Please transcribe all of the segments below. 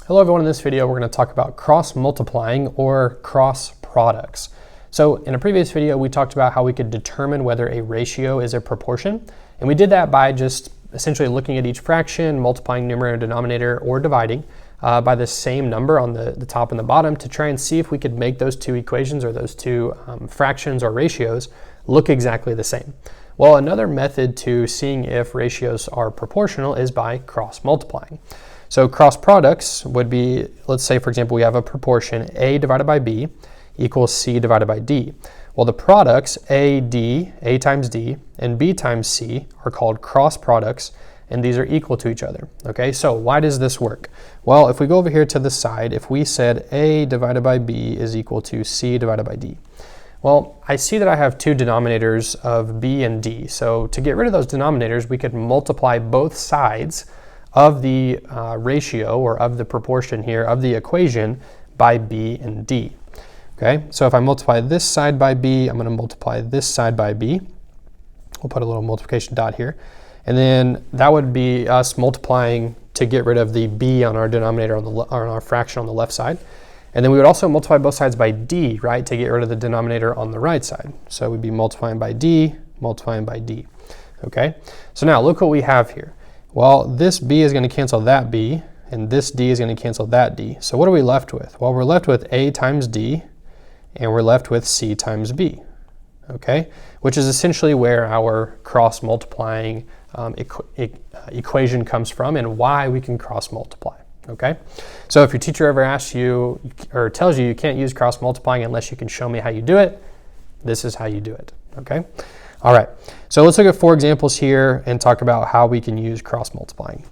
Hello everyone, in this video we're going to talk about cross-multiplying or cross products. So in a previous video we talked about how we could determine whether a ratio is a proportion, and we did that by just essentially looking at each fraction, multiplying numerator, denominator, or dividing by the same number on the top and the bottom to try and see if we could make those two equations or those two fractions or ratios look exactly the same. Well, another method to seeing if ratios are proportional is by cross-multiplying. So cross products would be, let's say for example we have a proportion A divided by B equals C divided by D. Well, the products A times D, and B times C are called cross products, and these are equal to each other. Okay, so why does this work? Well, if we go over here to the side, if we said A divided by B is equal to C divided by D. Well, I see that I have two denominators of B and D, so to get rid of those denominators we could multiply both sides of the ratio or of the proportion here of the equation by B and D. Okay, so if I multiply this side by B, I'm going to multiply this side by B. We'll put a little multiplication dot here. And then that would be us multiplying to get rid of the B on our denominator on our fraction on the left side. And then we would also multiply both sides by D, right, to get rid of the denominator on the right side. So we'd be multiplying by D, multiplying by D. Okay, so now look what we have here. Well, this B is going to cancel that B, and this D is going to cancel that D. So what are we left with? Well, we're left with A times D, and we're left with C times B, okay? Which is essentially where our cross-multiplying equation comes from and why we can cross-multiply, okay? So if your teacher ever asks you or tells you you can't use cross-multiplying unless you can show me how you do it, this is how you do it, okay? All right, so let's look at 4 examples here and talk about how we can use cross-multiplying.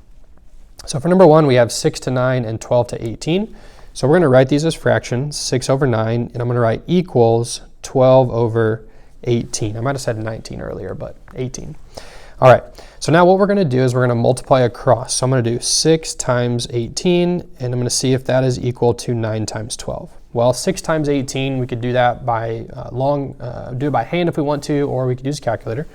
So for number 1, we have 6 to 9 and 12 to 18. So we're going to write these as fractions, 6 over 9, and I'm going to write equals 12 over 18. I might have said 19 earlier, but 18. All right, so now what we're going to do is we're going to multiply across. So I'm going to do 6 times 18, and I'm going to see if that is equal to 9 times 12. Well, 6 times 18, we could do that by do it by hand if we want to, or we could use a calculator.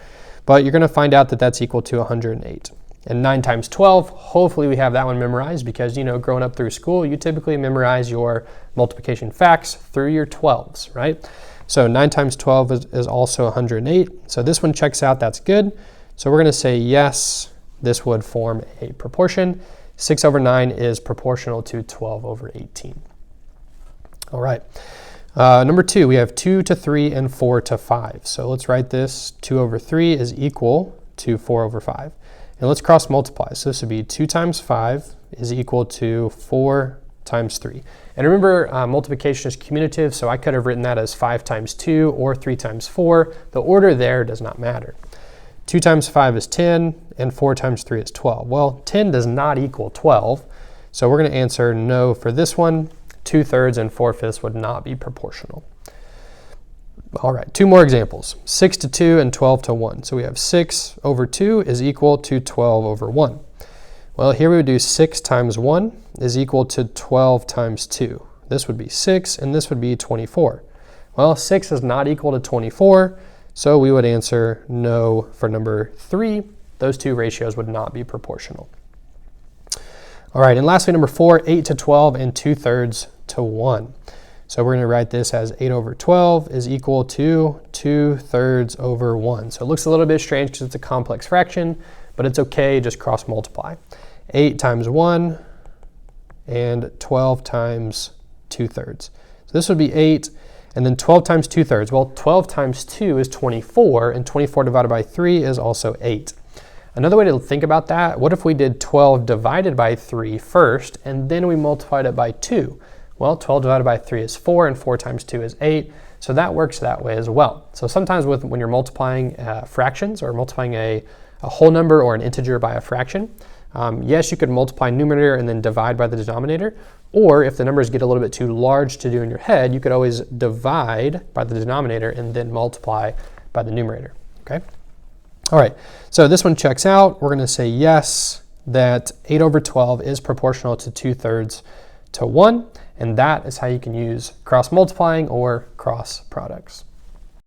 But you're going to find out that that's equal to 108. And 9 times 12, hopefully we have that one memorized because, you know, growing up through school, you typically memorize your multiplication facts through your 12s, right? So 9 times 12 is also 108. So this one checks out, that's good. So we're going to say yes, this would form a proportion. 6 over 9 is proportional to 12 over 18. All right, number 2, we have 2 to 3 and 4 to 5. So let's write this, 2 over 3 is equal to 4 over 5. And let's cross multiply. So this would be 2 times 5 is equal to 4 times 3. And remember, multiplication is commutative, so I could have written that as 5 times 2 or 3 times 4. The order there does not matter. 2 times 5 is 10, and 4 times 3 is 12. Well, 10 does not equal 12, so we're going to answer no for this one. 2/3 and 4/5 would not be proportional. All right, 2 more examples. 6 to 2 and 12 to 1. So we have 6 over 2 is equal to 12 over 1. Well, here we would do 6 times 1 is equal to 12 times 2. This would be 6, and this would be 24. Well, 6 is not equal to 24, so we would answer no for number 3. Those two ratios would not be proportional. All right, and lastly, number 4, 8 to 12 and 2/3 to 1. So we're going to write this as 8 over 12 is equal to 2/3 over 1. So it looks a little bit strange because it's a complex fraction, but it's okay, just cross multiply. 8 times 1 and 12 times 2/3. So this would be 8, and then 12 times 2/3. Well, 12 times 2 is 24, and 24 divided by 3 is also 8. Another way to think about that, what if we did 12 divided by 3 first, and then we multiplied it by 2? Well, 12 divided by 3 is 4, and 4 times 2 is 8, so that works that way as well. So sometimes when you're multiplying fractions or multiplying a whole number or an integer by a fraction, yes, you could multiply numerator and then divide by the denominator, or if the numbers get a little bit too large to do in your head, you could always divide by the denominator and then multiply by the numerator, okay? All right, so this one checks out. We're going to say yes, that 8 over 12 is proportional to 2/3 to 1, and that is how you can use cross multiplying or cross products.